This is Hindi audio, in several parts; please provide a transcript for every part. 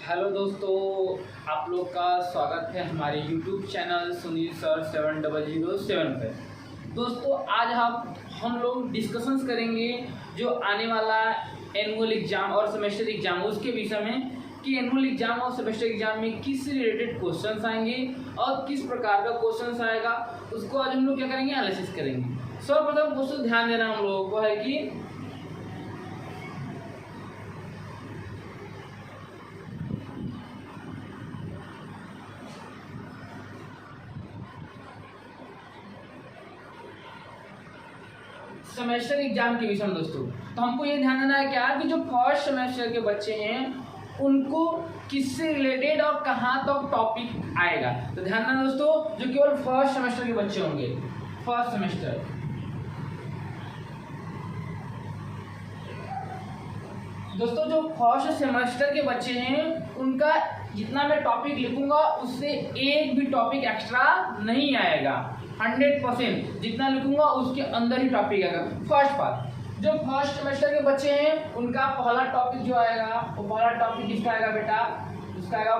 हेलो दोस्तों, आप लोग का स्वागत है हमारे YouTube चैनल सुनील सर 7007 पे। दोस्तों आज हम लोग डिस्कशंस करेंगे जो आने वाला एनुअल एग्जाम और सेमेस्टर एग्जाम उसके विषय में कि एनुअल एग्जाम और सेमेस्टर एग्जाम में किस रिलेटेड क्वेश्चंस आएंगे और किस प्रकार का क्वेश्चंस आएगा, उसको आज हम लोग क्या करेंगे, एनालिसिस करेंगे। सर्वप्रथम क्वेश्चन ध्यान देना हम लोगों को है कि सेमेस्टर एग्जाम के विषय में दोस्तों, तो हमको ये ध्यान देना है क्या कि जो फर्स्ट सेमेस्टर के बच्चे हैं उनको किससे रिलेटेड और कहाँ तक टॉपिक आएगा। तो ध्यान देना दोस्तों, जो केवल फर्स्ट सेमेस्टर के बच्चे होंगे, फर्स्ट सेमेस्टर, दोस्तों जो फर्स्ट सेमेस्टर के बच्चे हैं उनका जितना मैं टॉपिक लिखूंगा उससे एक भी टॉपिक एक्स्ट्रा नहीं आएगा। 100% जितना लिखूंगा उसके अंदर ही टॉपिक आएगा। फर्स्ट पार्ट, जो फर्स्ट सेमेस्टर के बच्चे हैं उनका पहला टॉपिक जो आएगा वो पहला टॉपिक किसका आएगा बेटा, उसका आएगा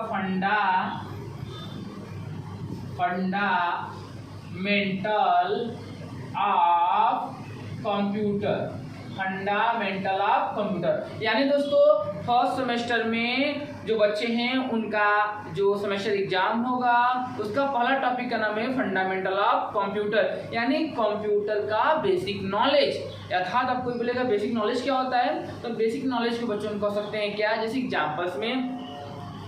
fundamental of computer. Fundamental of computer यानी दोस्तों फर्स्ट सेमेस्टर में जो बच्चे हैं उनका जो सेमेस्टर एग्जाम होगा उसका पहला टॉपिक का नाम है फंडामेंटल ऑफ कंप्यूटर, यानी कंप्यूटर का बेसिक नॉलेज। अर्थात आपको बोलेगा बेसिक नॉलेज क्या होता है, तो बेसिक नॉलेज के बच्चों को कह सकते हैं क्या, जैसे एग्जाम्पल्स में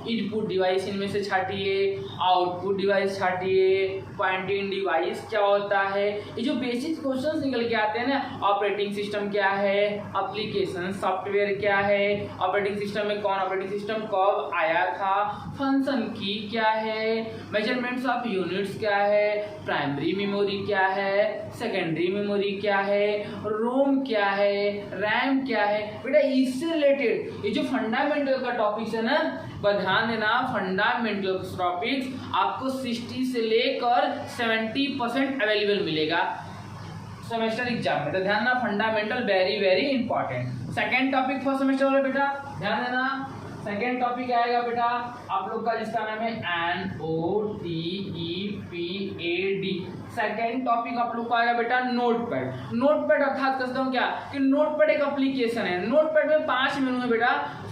इनपुट डिवाइस इनमें से छाटिए, आउटपुट डिवाइस छाटिए, पॉइंटिंग डिवाइस क्या होता है, ये जो बेसिक क्वेश्चंस निकल के आते हैं ना, ऑपरेटिंग सिस्टम क्या है, एप्लीकेशन सॉफ्टवेयर क्या है, ऑपरेटिंग सिस्टम में कौन ऑपरेटिंग सिस्टम कब आया था, फंक्शन की क्या है, मेजरमेंट्स ऑफ यूनिट्स क्या है, प्राइमरी मेमोरी क्या है, सेकेंडरी मेमोरी क्या है, रोम क्या है, रैम क्या है। बेटा इससे रिलेटेड ये जो फंडामेंटल का टॉपिक्स है ना, पर ध्यान देना फंडामेंटल टॉपिक्स आपको 60 से लेकर 70% अवेलेबल मिलेगा सेमेस्टर एग्जाम में। तो ध्यान देना fundamental very very important. Second topic first semester वाला बेटा ध्यान देना, सेकंड टॉपिक आएगा बेटा आप लोग का जिसका नाम है NOTEPAD। सेकेंड टॉपिक आप लोग को आएगा बेटा नोटपैड। नोटपैड अर्थात कहता हूँ क्या कि नोटपैड एक एप्लीकेशन है। नोटपैड में 5 मेनू है बेटा,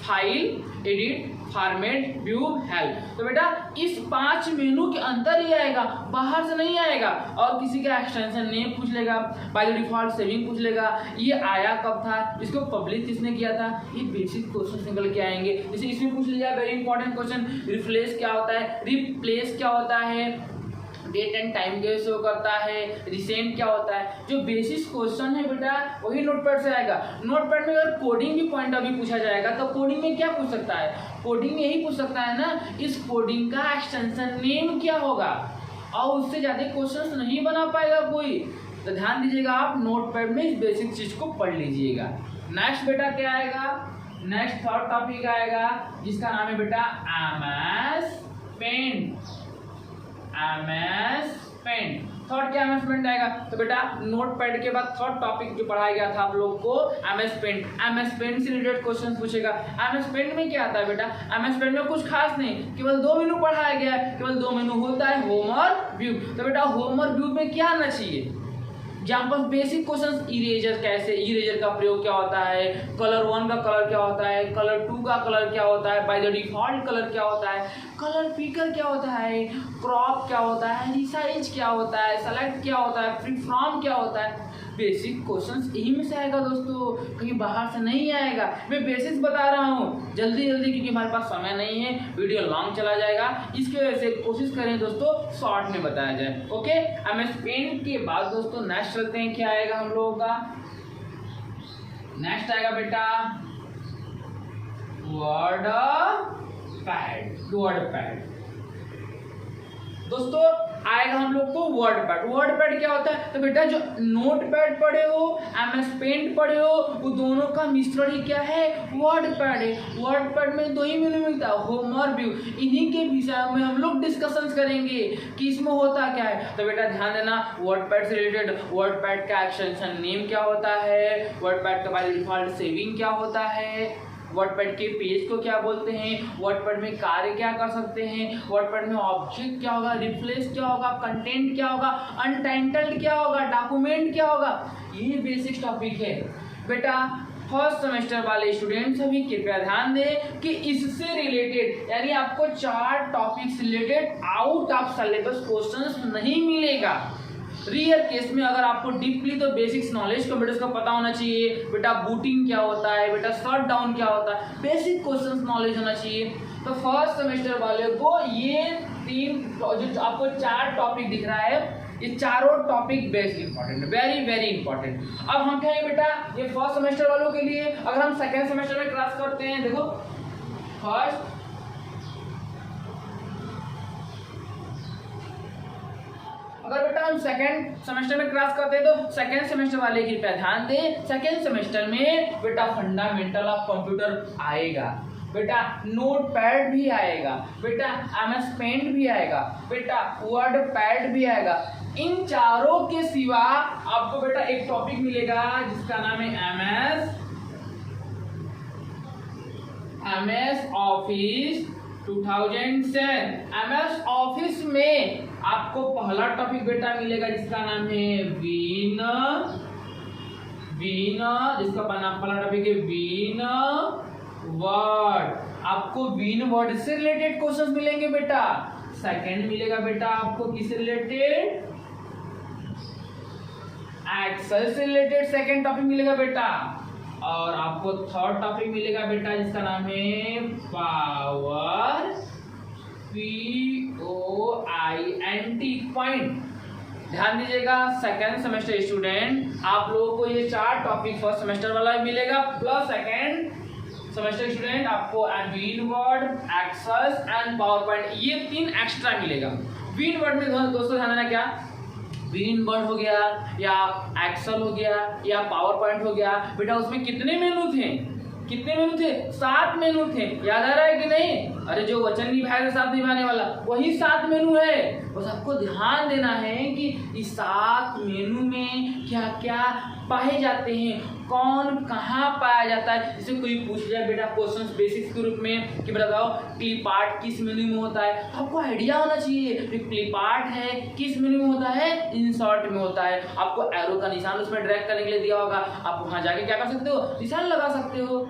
file, edit, format, view, help. तो बेटा इस 5 मेनू के अंदर ही आएगा, बाहर से नहीं आएगा। और किसी का एक्सटेंशन नेम पूछ लेगा, बाय द डिफॉल्ट सेविंग पूछ लेगा, ये आया कब था, इसको पब्लिश किसने किया था, ये बेसिक क्वेश्चन निकल के आएंगे। जैसे इसमें पूछ लिया वेरी इंपॉर्टेंट क्वेश्चन, रिप्लेस क्या होता है, रिप्लेस क्या होता है, डेट एंड टाइम के शो करता है, रिसेंट क्या होता है। जो बेसिक क्वेश्चन है बेटा वही नोटपैड से आएगा। नोटपैड में अगर कोडिंग भी पॉइंट अभी पूछा जाएगा तो कोडिंग में क्या पूछ सकता है, कोडिंग में यही पूछ सकता है ना, इस कोडिंग का एक्सटेंशन नेम क्या होगा, और उससे ज्यादा क्वेश्चंस नहीं बना पाएगा कोई। तो ध्यान दीजिएगा आप नोटपैड में इस बेसिक चीज को पढ़ लीजिएगा। नेक्स्ट बेटा क्या आएगा, नेक्स्ट थर्ड टॉपिक आएगा जिसका नाम है बेटा MS पेंट। थर्ड क्या MS पेंट आएगा, तो बेटा नोटपैड के बाद थर्ड टॉपिक जो पढ़ाया गया था आप लोग को MS पेंट। MS पेंट से रिलेटेड क्वेश्चन पूछेगा। MS पेंट में क्या आता है बेटा, MS पेंट में कुछ खास नहीं, केवल 2 मेनू पढ़ाया गया है। केवल 2 मेनू होता है, होम और व्यू। तो बेटा होम और व्यू में क्या आना चाहिए, एग्जाम्पल बेसिक क्वेश्चन, इरेजर कैसे, इरेजर का प्रयोग क्या होता है, कलर 1 का कलर क्या होता है, कलर 2 का कलर क्या होता है, बाय द डिफॉल्ट कलर क्या होता है, कलर पिकर क्या होता है, क्रॉप क्या होता है, रिसाइज क्या होता है, सेलेक्ट क्या होता है, फ्री फ्रॉम क्या होता है। बेसिक क्वेश्चंस यही में से आएगा दोस्तों, कहीं बाहर से नहीं आएगा। मैं बेसिक्स बता रहा हूँ जल्दी जल्दी क्योंकि हमारे पास समय नहीं है, वीडियो लॉन्ग चला जाएगा, इसकी वजह से कोशिश करें दोस्तों शॉर्ट में बताया जाए। ओके, MS पेंट के बाद दोस्तों नेक्स्ट चलते हैं, क्या आएगा हम लोगों का, नेक्स्ट आएगा बेटा वर्डपैड। दोस्तों आएगा हम लोग को वर्डपैड। वर्डपैड क्या होता है, तो बेटा जो नोटपैड पढ़े हो, MS पेंट पढ़े हो, वो दोनों का मिश्रण ही क्या है, वर्डपैड है। वर्डपैड में 2 ही मेनू मिलता है, होम और व्यू। इन्हीं के विषय में हम लोग डिस्कशंस करेंगे कि इसमें होता क्या है। तो बेटा ध्यान देना वर्डपैड से रिलेटेड, वर्डपैड का एक्सटेंशन नेम क्या होता है, वर्डपैड का बाय डिफॉल्ट सेविंग क्या होता है, वर्डपैड के पेज को क्या बोलते हैं, वर्डपैड में कार्य क्या कर सकते हैं, वर्डपैड में ऑब्जेक्ट क्या होगा, रिप्लेस क्या होगा, कंटेंट क्या होगा, अनटाइटल्ड क्या होगा, डॉक्यूमेंट क्या होगा, ये बेसिक टॉपिक है बेटा। फर्स्ट सेमेस्टर वाले स्टूडेंट सभी कृपया ध्यान दें कि इससे रिलेटेड यानी आपको 4 टॉपिक से related out of syllabus questions नहीं मिलेगा। रियल केस में अगर आपको डीपली तो बेसिक्स नॉलेज कंप्यूटर्स का पता होना चाहिए बेटा, बूटिंग क्या होता है बेटा, शट डाउन क्या होता है, बेसिक क्वेश्चंस नॉलेज होना चाहिए। तो फर्स्ट सेमेस्टर वाले को ये 3 जो आपको 4 टॉपिक दिख रहा है, ये चारों topic best important, very very important. अब हम कहेंगे बेटा ये फर्स्ट सेमेस्टर वालों के लिए, अगर हम सेकेंड सेमेस्टर में क्लास करते हैं, देखो फर्स्ट अगर बेटा हम सेकेंड सेमेस्टर में क्लास करते हैं तो सेकेंड सेमेस्टर वाले की पे ध्यान दें। सेकेंड सेमेस्टर में बेटा फंडामेंटल ऑफ कंप्यूटर आएगा बेटा, नोट पैड भी आएगा बेटा, MS पेंट भी आएगा बेटा, वर्ड पैड भी आएगा। इन चारों के सिवा आपको बेटा एक टॉपिक मिलेगा जिसका नाम है MS ऑफिस 2007। MS ऑफिस में आपको पहला टॉपिक बेटा मिलेगा जिसका नाम है वीन, जिसका पहला टॉपिक है वीन वर्ड। आपको वीन वर्ड से रिलेटेड क्वेश्चंस मिलेंगे बेटा। सेकंड मिलेगा बेटा आपको किससे रिलेटेड, एक्सेल से रिलेटेड सेकंड टॉपिक मिलेगा बेटा। और आपको थर्ड टॉपिक मिलेगा बेटा जिसका नाम है पावर, POINT पॉइंट। ध्यान दीजिएगा सेकेंड सेमेस्टर स्टूडेंट, आप लोगों को ये 4 टॉपिक फर्स्ट सेमेस्टर वाला मिलेगा, प्लस सेकेंड सेमेस्टर स्टूडेंट आपको win word, Excel and PowerPoint, ये 3 एक्स्ट्रा मिलेगा। वीन वर्ड में दोस्तों ध्यान देना, क्या वीन वर्ड हो गया या एक्सेल हो गया या पावर पॉइंट हो गया बेटा, उसमें कितने मेनू थे, 7 मेनू थे। याद आ रहा है कि नहीं? अरे जो वचन निभाएगा साथ निभाने वाला वही 7 मेनू है। बस आपको ध्यान देना है कि इस 7 मेनू में क्या क्या पाए जाते हैं, कौन कहाँ पाया जाता है। जैसे कोई पूछ जाए बेटा क्वेश्चंस बेसिक्स के रूप में कि बताओ क्लिप आर्ट किस मेनू में होता है, तो आपको आइडिया होना चाहिए कि क्लिप आर्ट है किस मेनू में होता है, इंसर्ट में होता है। आपको एरो का निशान उसमें ड्रैग करने के लिए दिया होगा, आप वहाँ जाके क्या कर सकते हो, निशान लगा सकते हो।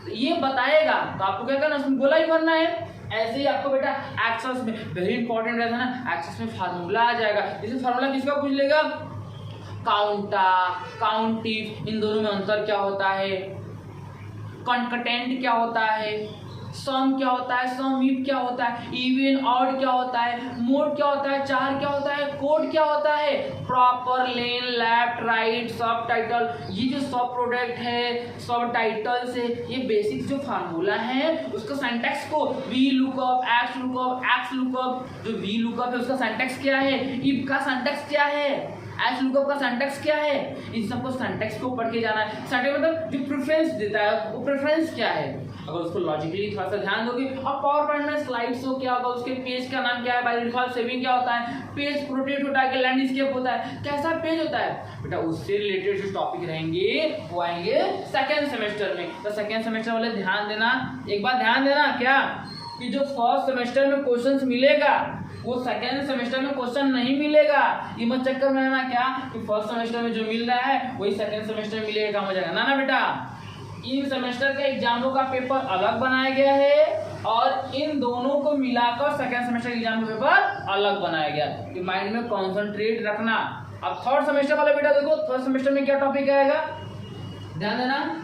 ये बताएगा तो आपको क्या करना, उसमें गोला ही भरना है। ऐसे ही आपको बेटा एक्सेस में वेरी इंपॉर्टेंट रहता है ना, एक्सेस में फार्मूला आ जाएगा। जैसे फार्मूला किसका पूछ लेगा, काउंटा, काउंटिव, इन दोनों में अंतर क्या होता है, कॉन्कटेंट क्या होता है, सम क्या होता है, सम वीप क्या होता है, इवन ऑड क्या होता है, मोड क्या होता है, चार क्या होता है, कोड क्या होता है, प्रॉपर, लेन, लेफ्ट, राइट, सब टाइटल, ये जो सब प्रोडक्ट है, सब टाइटल से ये बेसिक जो फार्मूला है उसका सिंटैक्स को V lookup, x lookup, x lookup, जो वी लुकअप है उसका सिंटैक्स क्या है, इफ का सिंटैक्स क्या है, एच लुकअप का सिंटैक्स क्या है, इन सबको सिंटैक्स को पढ़ के जाना है। सिंटैक्स मतलब जो प्रेफरेंस देता है वो प्रेफरेंस क्या है, अगर उसको लॉजिकली थोड़ा सा ध्यान दोगे। अब पावर पॉइंट में स्लाइड्स हो क्या होगा, उसके पेज का नाम क्या है, बाय डिफॉल्ट सेविंग क्या होता है, पेज प्रोटेक्ट होता है कि लैंडस्केप होता है, कैसा पेज होता है बेटा, उससे रिलेटेड जो टॉपिक रहेंगे वो आएंगे सेकेंड सेमेस्टर में। तो सेकेंड सेमेस्टर वाले ध्यान देना, एक बार ध्यान देना क्या कि जो फर्स्ट सेमेस्टर में क्वेश्चंस मिलेगा वो सेकेंड सेमेस्टर में क्वेश्चन नहीं मिलेगा। ये मत चक्कर में रहना क्या कि फर्स्ट सेमेस्टर में जो मिल रहा है वही सेकेंड सेमेस्टर में मिलेगा, हो जाएगा ना बेटा। इन सेमेस्टर के एग्जामों का पेपर अलग बनाया गया है और इन दोनों को मिलाकर सेकेंड सेमेस्टर के एग्जाम का पेपर अलग बनाया गया, कि माइंड में कॉन्सेंट्रेट रखना। अब थर्ड सेमेस्टर वाला बेटा देखो, थर्ड सेमेस्टर में क्या टॉपिक आएगा, ध्यान देना।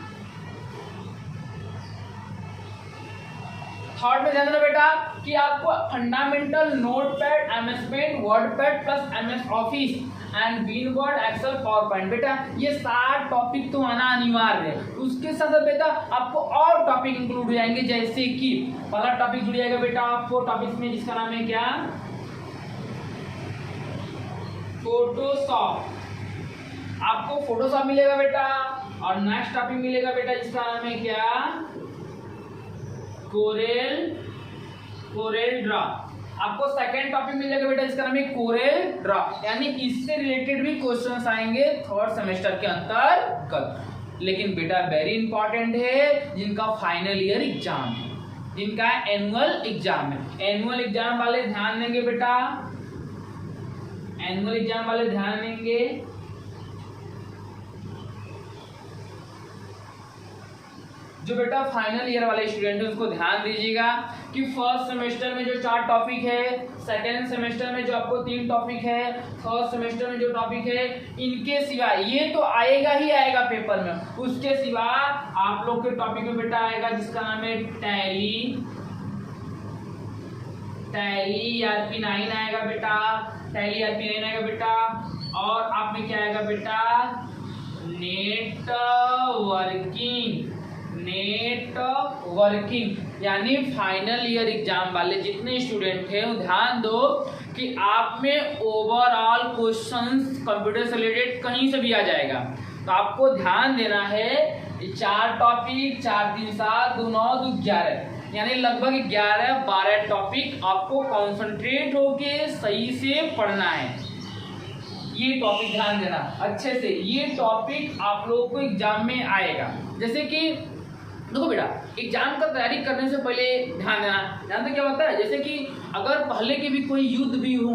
थर्ड में ध्यान देना बेटा कि आपको fundamental notepad, MS paint, WordPad plus MS office and win word, Excel, PowerPoint, बेटा ये 7 टॉपिक तो आना अनिवार्य है। उसके साथ बेटा आपको और टॉपिक इंक्लूड हो जाएंगे, जैसे कि पहला टॉपिक जुड़ जाएगा बेटा 4 टॉपिक्स में, जिसका नाम है क्या, फोटोशॉप। आपको फोटोशॉप मिलेगा बेटा। और नेक्स्ट टॉपिक मिलेगा बेटा जिसका नाम है क्या, कोरेल ड्रा। आपको सेकेंड टॉपिक मिलेगा बेटा जिसका नाम है कोरेल ड्रा, यानी इससे रिलेटेड भी क्वेश्चंस आएंगे थर्ड सेमेस्टर के अंतर्गत। लेकिन बेटा वेरी इंपॉर्टेंट है जिनका फाइनल ईयर एग्जाम है, जिनका एनुअल एग्जाम है। एनुअल एग्जाम वाले ध्यान देंगे बेटा, एनुअल एग्जाम वाले ध्यान देंगे। जो बेटा फाइनल ईयर वाले स्टूडेंट हैं उसको ध्यान दीजिएगा कि फर्स्ट सेमेस्टर में जो 4 टॉपिक है, सेकेंड सेमेस्टर में जो आपको 3 टॉपिक है, थर्ड सेमेस्टर में जो टॉपिक है, इनके सिवा ये तो आएगा ही आएगा पेपर में, उसके सिवा आप लोग के टॉपिक में बेटा आएगा जिसका नाम है टैली ERP9 आएगा बेटा, टैली ERP9 आएगा बेटा। और आप में क्या आएगा बेटा, नेटवर्किंग, यानी फाइनल ईयर एग्जाम वाले जितने स्टूडेंट हैं वो ध्यान दो कि आप में ओवरऑल क्वेश्चंस कंप्यूटर से रिलेटेड कहीं से भी आ जाएगा, तो आपको ध्यान देना है 4 टॉपिक, 4 3 7 2 9 2 11, यानी लगभग 11-12 टॉपिक आपको कॉन्सेंट्रेट होके सही से पढ़ना है। ये टॉपिक ध्यान देना अच्छे से, ये टॉपिक आप लोगों को एग्जाम में आएगा। जैसे कि देखो बेटा, एग्जाम का तैयारी करने से पहले ध्यान देना, जानते क्या होता है, जैसे कि अगर पहले के भी कोई युद्ध भी हो,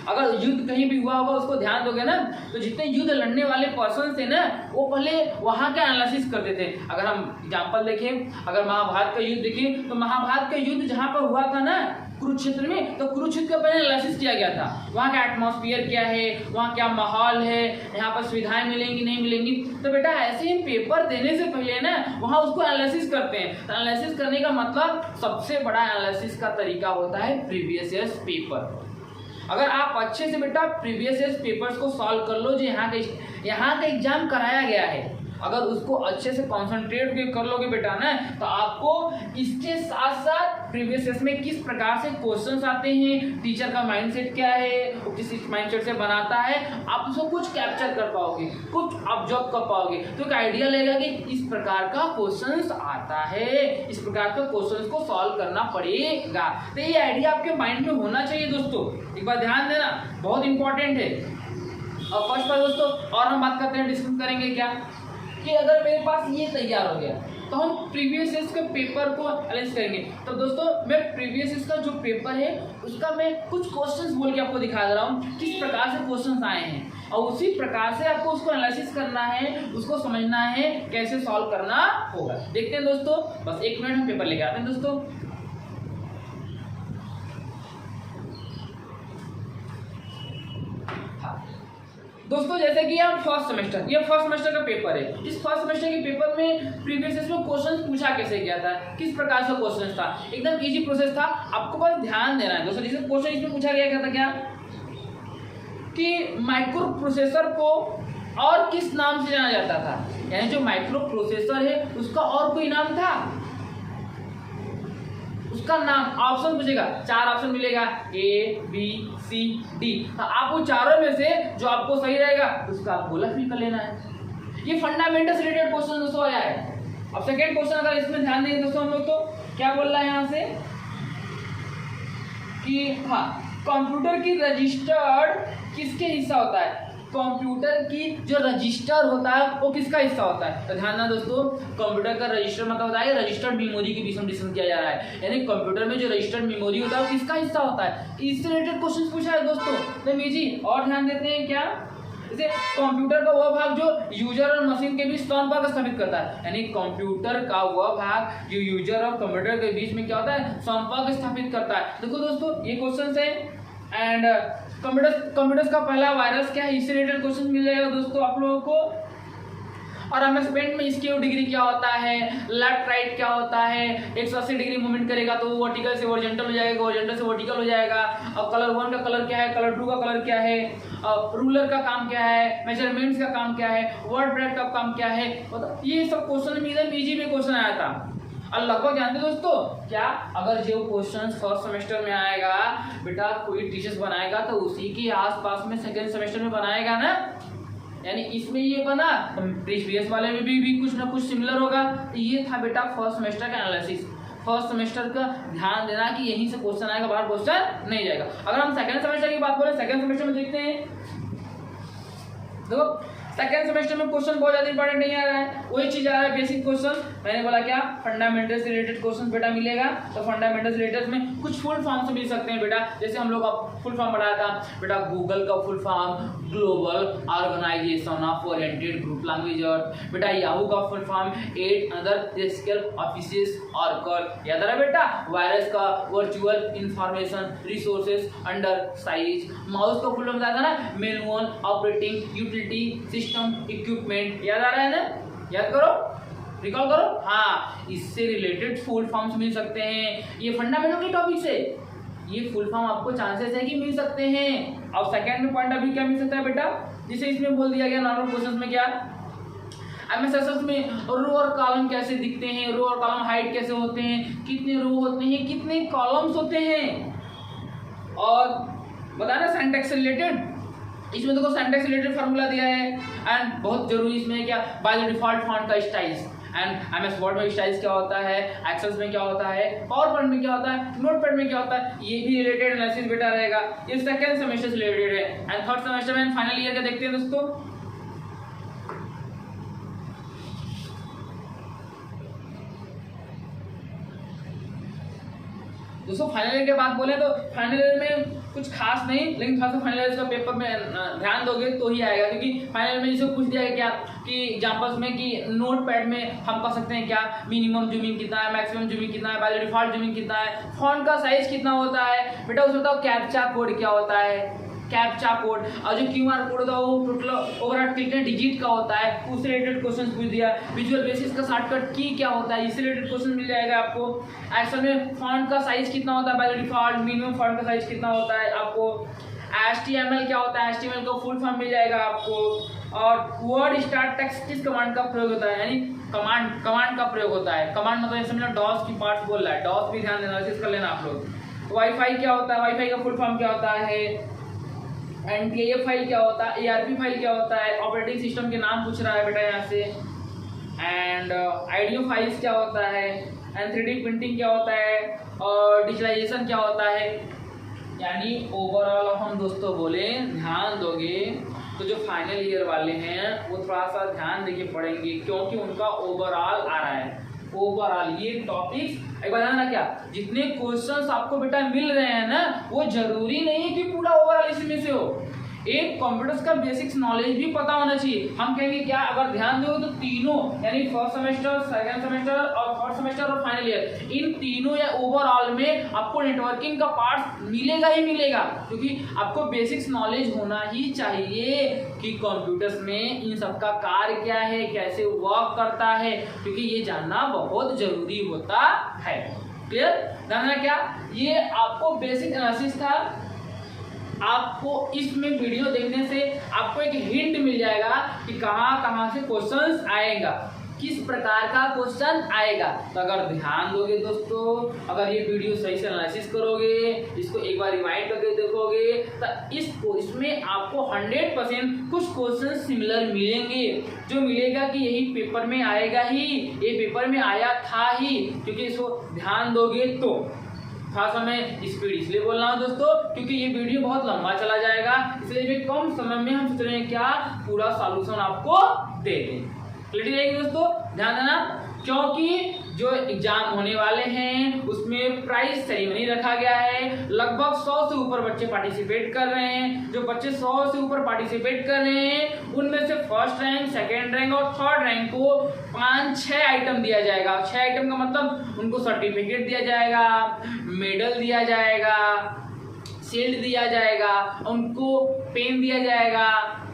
अगर युद्ध कहीं भी हुआ होगा उसको ध्यान दोगे ना, तो जितने युद्ध लड़ने वाले पर्सन थे ना वो पहले वहाँ का एनालिसिस करते थे। अगर हम एग्जाम्पल देखें, अगर महाभारत का युद्ध देखें तो महाभारत का युद्ध जहाँ पर हुआ था ना कुरुक्षेत्र में, तो कुरुक्षेत्र का पहले एनालिसिस किया गया था, वहाँ का एटमॉस्फेयर क्या है, वहाँ क्या माहौल है, यहाँ पर सुविधाएं मिलेंगी नहीं मिलेंगी। तो बेटा ऐसे ही पेपर देने से पहले ना वहाँ उसको एनालिसिस करते हैं। तो एनालिसिस करने का मतलब सबसे बड़ा एनालिसिस का तरीका होता है प्रीवियस ईयर्स पेपर। अगर आप अच्छे से बेटा प्रीवियस ईयर्स पेपर्स को सॉल्व कर लो, जो यहाँ का एग्जाम कराया गया है, अगर उसको अच्छे से कॉन्सेंट्रेट कर लोगे बेटा ना, तो आपको इसके साथ साथ प्रीवियस ईयर्स में किस प्रकार से क्वेश्चंस आते हैं, टीचर का माइंडसेट क्या है, वो किस माइंडसेट से बनाता है, आप उसको कुछ कैप्चर कर पाओगे, कुछ ऑब्जर्व कर पाओगे, तो एक आइडिया लगेगा कि इस प्रकार का क्वेश्चंस आता है, इस प्रकार के क्वेश्चंस को सॉल्व करना पड़ेगा। तो ये आइडिया आपके माइंड में होना चाहिए दोस्तों, एक बार ध्यान देना, बहुत इंपॉर्टेंट है। और फर्स्ट बार दोस्तों और हम बात करते हैं, डिस्कस करेंगे क्या कि अगर मेरे पास ये तैयार हो गया तो हम प्रीवियस ईयर्स के पेपर को एनालाइज करेंगे। तो दोस्तों मैं प्रीवियस ईयर्स का जो पेपर है उसका मैं कुछ क्वेश्चंस बोल के आपको दिखा दे रहा हूँ किस प्रकार से क्वेश्चंस आए हैं, और उसी प्रकार से आपको उसको एनालिसिस करना है, उसको समझना है, कैसे सॉल्व करना होगा। देखते हैं दोस्तों, बस 1 मिनट हम पेपर लेके आते हैं दोस्तों। दोस्तों जैसे कि हम फर्स्ट सेमेस्टर, ये फर्स्ट सेमेस्टर का पेपर है, इस फर्स्ट सेमेस्टर के पेपर में प्रीवियस ईयर में क्वेश्चन पूछा कैसे गया था, किस प्रकार से क्वेश्चन था, एकदम इजी प्रोसेस था, आपको बस ध्यान देना है दोस्तों। जैसे क्वेश्चन इसमें पूछा गया था क्या कि माइक्रो प्रोसेसर को और किस नाम से जाना जाता था, यानी जो माइक्रो प्रोसेसर है उसका और कोई नाम था, उसका नाम ऑप्शन पूछेगा, 4 ऑप्शन मिलेगा A B C D, आप वो चारों में से जो आपको सही रहेगा उसका आप गोला फिल कर लेना है। ये फंडामेंटल से रिलेटेड क्वेश्चन दोस्तों आया है। अब सेकंड क्वेश्चन अगर इसमें ध्यान देंगे दोस्तों हम लोग, तो क्या बोल रहा है यहाँ से कि हाँ कंप्यूटर की रजिस्टर्ड किसके हिस्सा होता है, कंप्यूटर की जो रजिस्टर होता है वो किसका हिस्सा होता है। तो ध्यान ना दोस्तों, कंप्यूटर का रजिस्टर मतलब होता है रजिस्टर्ड मेमोरी के बीच में डिस्कस किया जा रहा है, यानी कंप्यूटर में जो रजिस्टर्ड मेमोरी होता है वो किसका हिस्सा होता है, इससे रिलेटेड क्वेश्चन पूछा है दोस्तों। तो जी और ध्यान देते हैं क्या, जैसे कंप्यूटर का वह भाग जो यूजर और मशीन के बीच संपर्क स्थापित करता है, यानी कंप्यूटर का वह भाग जो यूजर और कंप्यूटर के बीच में क्या होता है, संपर्क स्थापित करता है। देखो दोस्तों ये क्वेश्चन है, एंड कंप्यूटर्स का पहला वायरस क्या है, इससे रिलेटेड क्वेश्चन मिल जाएगा दोस्तों आप लोगों को। और एमएसपेंट में स्क्यू डिग्री क्या होता है, लेफ्ट राइट क्या होता है, 180 डिग्री मूवमेंट करेगा तो वो वर्टिकल से हॉरिजॉन्टल हो जाएगा, हॉरिजॉन्टल से वर्टिकल हो जाएगा। और कलर 1 का कलर क्या है, कलर 2 का कलर क्या है, रूलर का काम क्या है, मेजरमेंट्स का काम क्या है, वर्ड ब्रैकेट का काम क्या है, ये सब क्वेश्चन में एकदम इजी में क्वेश्चन आया था। और लगभग जानते दोस्तों क्या, अगर जो क्वेश्चन फर्स्ट सेमेस्टर में आएगा बेटा कोई टीचर्स बनाएगा तो उसी के आसपास में सेकंड सेमेस्टर में बनाएगा ना, यानी इसमें ये बना तो प्रीवियस वाले में भी कुछ ना कुछ सिमिलर होगा। ये था बेटा फर्स्ट सेमेस्टर का एनालिसिस। फर्स्ट सेमेस्टर का ध्यान देना कि यहीं से क्वेश्चन आएगा, बाहर क्वेश्चन नहीं जाएगा। अगर हम सेकंड सेमेस्टर की बात करें, सेकंड सेमेस्टर में देखते हैं, देखो सेकेंड सेमेस्टर में क्वेश्चन बहुत ज्यादा इंपॉर्टेंट नहीं आ रहा है, वही चीज आ रहा है बेसिक क्वेश्चन। मैंने बोला क्या, फंडामेंटल से रिलेटेड क्वेश्चन बेटा मिलेगा। तो फंडामेंटल से रिलेटेड में कुछ फुल फॉर्म से मिल सकते हैं बेटा, जैसे हम लोग का फुल फॉर्म पढ़ाया था बेटा, गूगल का full form global organisation of oriented group language. बेटा याहू का full form 8 other scale offices oracle. याद आ रहा है बेटा, वायरस का virtual information resources under size. Mouse का फुल फॉर्म बताया था ना, manual operating utility system equipment. याद आ रहा है ना, याद करो, रिकॉल करो। हाँ, इससे रिलेटेड फुल फॉर्म्स मिल सकते हैं। ये फंडामेंटल के टॉपिक से ये फुल फॉर्म आपको चांसेस है कि मिल सकते हैं। अब सेकंड में पॉइंट अभी क्या मिल सकता है बेटा, जिसे इसमें बोल दिया गया नॉर्मल क्वेश्चंस में क्या, एमएसएसएस में रो और कॉलम कैसे दिखते हैं, रो और कॉलम हाइट कैसे होते हैं, कितने रो होते हैं, कितने कॉलम्स होते हैं, और बताना सिंटैक्स से रिलेटेड। इसमें देखो सिंटैक्स से रिलेटेड फार्मूला दिया है। एंड बहुत जरूरी इसमें क्या, बाय द डिफॉल्ट फॉन्ट का स्टाइल्स। एंड एमएस वर्ड में स्टाइल्स क्या होता है, एक्सेल में क्या होता है, पावर पॉइंट में क्या होता है, नोटपैड में क्या होता है, ये भी रिलेटेड एनालिसिस बेटा रहेगा। ये सेकंड सेमेस्टर से रिलेटेड है। एंड थर्ड सेमेस्टर में फाइनल ईयर का देखते हैं दोस्तों। दोस्तों फाइनल ईयर के बात बोले तो फाइनल ईयर में कुछ खास नहीं, लेकिन थोड़ा सा फाइनल ईयर का पेपर में ध्यान दोगे तो ही आएगा, क्योंकि फाइनल में इसे पूछ दिया गया क्या कि एग्जांपल्स में कि नोटपैड में हम कर सकते हैं क्या, मिनिमम जूमिंग कितना है, मैक्सिमम जूमिंग कितना है, बाय द डिफॉल्ट जूमिंग कितना है, फॉन्ट का साइज कितना होता है बेटा, उसमें बताओ कैप्चा कोड क्या होता है, कैप्चा कोड, और जो क्यूआर कोड होता है वो टोटल ओवरऑल कितने डिजिट का होता है, उससे रिलेटेड क्वेश्चन पूछ दिया। विजुअल बेसिस का शॉर्टकट की क्या होता है, इससे रिलेटेड क्वेश्चन मिल जाएगा आपको। एक्सेल में फॉन्ट का साइज कितना होता है बाय डिफॉल्ट, मिनिमम फॉन्ट का साइज कितना होता है आपको, HTML क्या होता है, HTML का फुल फॉर्म मिल जाएगा आपको, और वर्ड स्टार टेक्स्ट किस कमांड का प्रयोग होता है, यानी कमांड का प्रयोग होता है। कमांड मतलब समझना डॉस की पार्ट्स बोल रहा है, डॉस भी ध्यान देना, इस कर लेना आप लोग। वाईफाई क्या होता है, वाईफाई का फुल फॉर्म क्या होता है, एंड फाइल क्या होता है, ARP फाइल क्या होता है, ऑपरेटिंग सिस्टम के नाम पूछ रहा है बेटा यहाँ से। एंड आइडियो फाइल्स क्या होता है, एंड 3D प्रिंटिंग क्या होता है, और डिजिटलाइजेशन क्या होता है। यानी ओवरऑल हम दोस्तों बोले ध्यान दोगे तो जो फाइनल ईयर वाले हैं वो थोड़ा सा ध्यान देके पढ़ेंगे, क्योंकि उनका ओवरऑल आ रहा है। ओवरऑल ये टॉपिक्स एक बार ना क्या, जितने क्वेश्चंस आपको बेटा मिल रहे हैं ना, वो जरूरी नहीं है कि पूरा ओवरऑल इसमें से हो। एक कंप्यूटर्स का बेसिक्स नॉलेज भी पता होना चाहिए। हम कहेंगे क्या, अगर ध्यान दो तो तीनों, यानी फर्स्ट सेमेस्टर, सेकंड सेमेस्टर और थर्ड सेमेस्टर और फाइनल ईयर, इन तीनों या ओवरऑल में आपको नेटवर्किंग का पार्ट मिलेगा ही मिलेगा, क्योंकि आपको बेसिक्स नॉलेज होना ही चाहिए कि कंप्यूटर्स में इन सब का कार्य क्या है, कैसे वर्क करता है, क्योंकि ये जानना बहुत जरूरी होता है। क्लियर, जानना क्या, ये आपको बेसिक एनालिसिस था। आपको इसमें वीडियो देखने से आपको एक हिंट मिल जाएगा कि कहाँ से क्वेश्चंस आएगा, किस प्रकार का क्वेश्चन आएगा। तो अगर ध्यान दोगे दोस्तों, अगर ये वीडियो सही से एनालिसिस करोगे, इसको एक बार रिवाइंड करके देखोगे, तो इसमें आपको 100% कुछ क्वेश्चन सिमिलर मिलेंगे, जो मिलेगा कि यही पेपर में आएगा ही, ये पेपर में आया था ही, क्योंकि इसको ध्यान दोगे तो। खास मैं स्पीड इसलिए बोल रहा हूँ दोस्तों, क्योंकि ये वीडियो बहुत लंबा चला जाएगा, इसलिए भी कम समय में हम सोच रहे हैं क्या, पूरा सॉल्यूशन आपको दे दें। क्लियर रहेगी दोस्तों, ध्यान देना, क्योंकि जो एग्जाम होने वाले हैं उसमें प्राइज सेरेमनी रखा गया है। लगभग 100 से ऊपर बच्चे पार्टिसिपेट कर रहे हैं। जो बच्चे 100 से ऊपर पार्टिसिपेट कर रहे हैं उनमें से फर्स्ट रैंक, सेकेंड रैंक और थर्ड रैंक को 5-6 आइटम दिया जाएगा। 6 आइटम का मतलब उनको सर्टिफिकेट दिया जाएगा, मेडल दिया जाएगा, शील्ड दिया जाएगा, उनको पेन दिया जाएगा,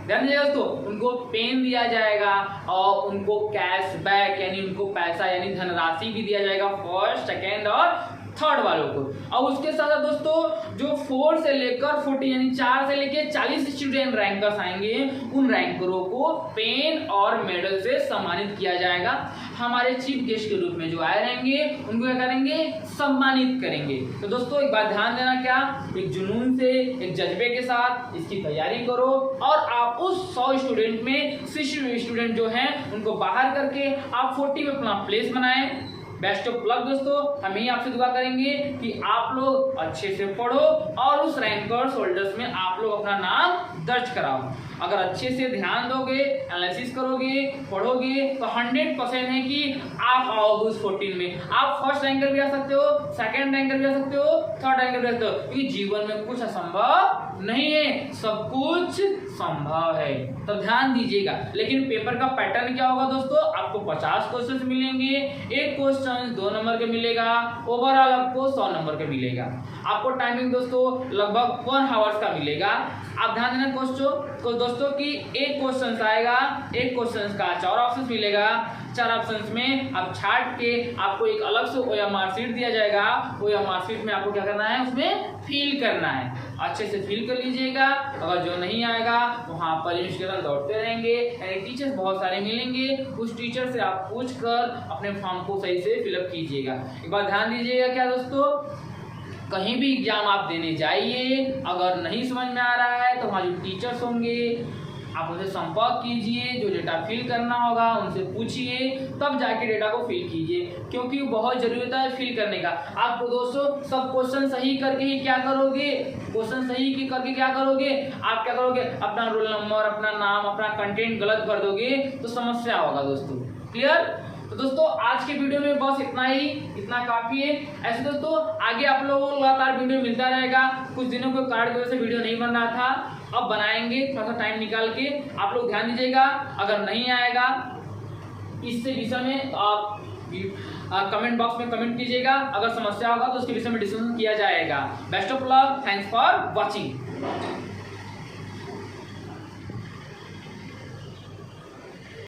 ध्यान दीजिए दोस्तों, उनको पेन दिया जाएगा और उनको कैशबैक यानी उनको पैसा यानी धनराशि भी दिया जाएगा फर्स्ट, सेकेंड और थर्ड वालों को। और उसके साथ साथ दोस्तों जो 4 से लेकर 40 यानी 4 से लेकर 40 स्टूडेंट रैंकर्स आएंगे, उन रैंकरों को पेन और मेडल से सम्मानित किया जाएगा। हमारे चीफ गेस्ट के रूप में जो आए रहेंगे उनको क्या करेंगे, सम्मानित करेंगे। तो दोस्तों एक बात ध्यान देना, क्या एक जुनून से, एक जज्बे के साथ इसकी तैयारी करो और आप उस 100 स्टूडेंट में 60 स्टूडेंट जो हैं उनको बाहर करके आप 40 में अपना प्लेस बनाएं। बेस्ट ऑफ लक दोस्तों। हम ही आपसे दुआ करेंगे कि आप लोग अच्छे से पढ़ो और उस रैंकर्स होल्डर्स में आप लोग अपना नाम दर्ज कराओ। अगर अच्छे से ध्यान दोगे, एनालिसिस करोगे, पढ़ोगे तो 100% है कि आप आओगे उस 14 में। आप फर्स्ट रैंकर भी आ सकते हो, सेकंड रैंकर भी आ सकते हो, थर्ड रैंकर भी आ सकते हो, क्योंकि जीवन में कुछ असंभव नहीं है, सब कुछ संभव है। तो ध्यान दीजिएगा। लेकिन पेपर का पैटर्न क्या होगा दोस्तों, आपको 50 क्वेश्चंस मिलेंगे, एक क्वेश्चन 2 नंबर के मिलेगा, ओवरऑल आपको 100 नंबर का मिलेगा। आपको टाइमिंग दोस्तों लगभग 1 आवर्स का मिलेगा। आप ध्यान देना दोस्तों कि एक क्वेश्चन आएगा, एक क्वेश्चन का 4 ऑप्शन मिलेगा। 4 ऑप्शंस में आप छाट के आपको एक अलग से OMR शीट दिया जाएगा। OMR शीट में आपको क्या करना है, उसमें फिल करना है। अच्छे से फिल कर लीजिएगा। अगर जो नहीं आएगा वहाँ पर इंस्टीट्यूशन दौड़ते रहेंगे, यानी टीचर्स बहुत सारे मिलेंगे, उस टीचर से आप पूछ कर अपने फॉर्म को सही से फिलअप कीजिएगा। एक बार ध्यान दीजिएगा क्या दोस्तों, कहीं भी एग्जाम आप देने जाइए, अगर नहीं समझ में आ रहा है तो वहाँ जो टीचर्स होंगे आप उनसे संपर्क कीजिए, जो डेटा फिल करना होगा उनसे पूछिए, तब जाके डेटा को फिल कीजिए, क्योंकि बहुत जरूरी होता है फिल करने का। आप दोस्तों सब क्वेश्चन सही करके ही क्या करोगे, क्वेश्चन सही करके क्या करोगे, आप क्या करोगे, अपना रोल नंबर, अपना नाम, अपना कंटेंट गलत कर दोगे तो समस्या होगा दोस्तों। क्लियर? तो दोस्तों आज के वीडियो में बस इतना ही, इतना काफी है। ऐसे दोस्तों आगे आप लोगों को लगातार वीडियो मिलता रहेगा। कुछ दिनों को कार्ड की वजह से वीडियो नहीं बन रहा था, अब बनाएंगे थोड़ा सा टाइम निकाल के। आप लोग ध्यान दीजिएगा, अगर नहीं आएगा इससे विषय में तो आप कमेंट बॉक्स में कमेंट कीजिएगा। अगर समस्या होगा तो उसके विषय में डिस्कशन किया जाएगा। Best of luck, thanks for watching.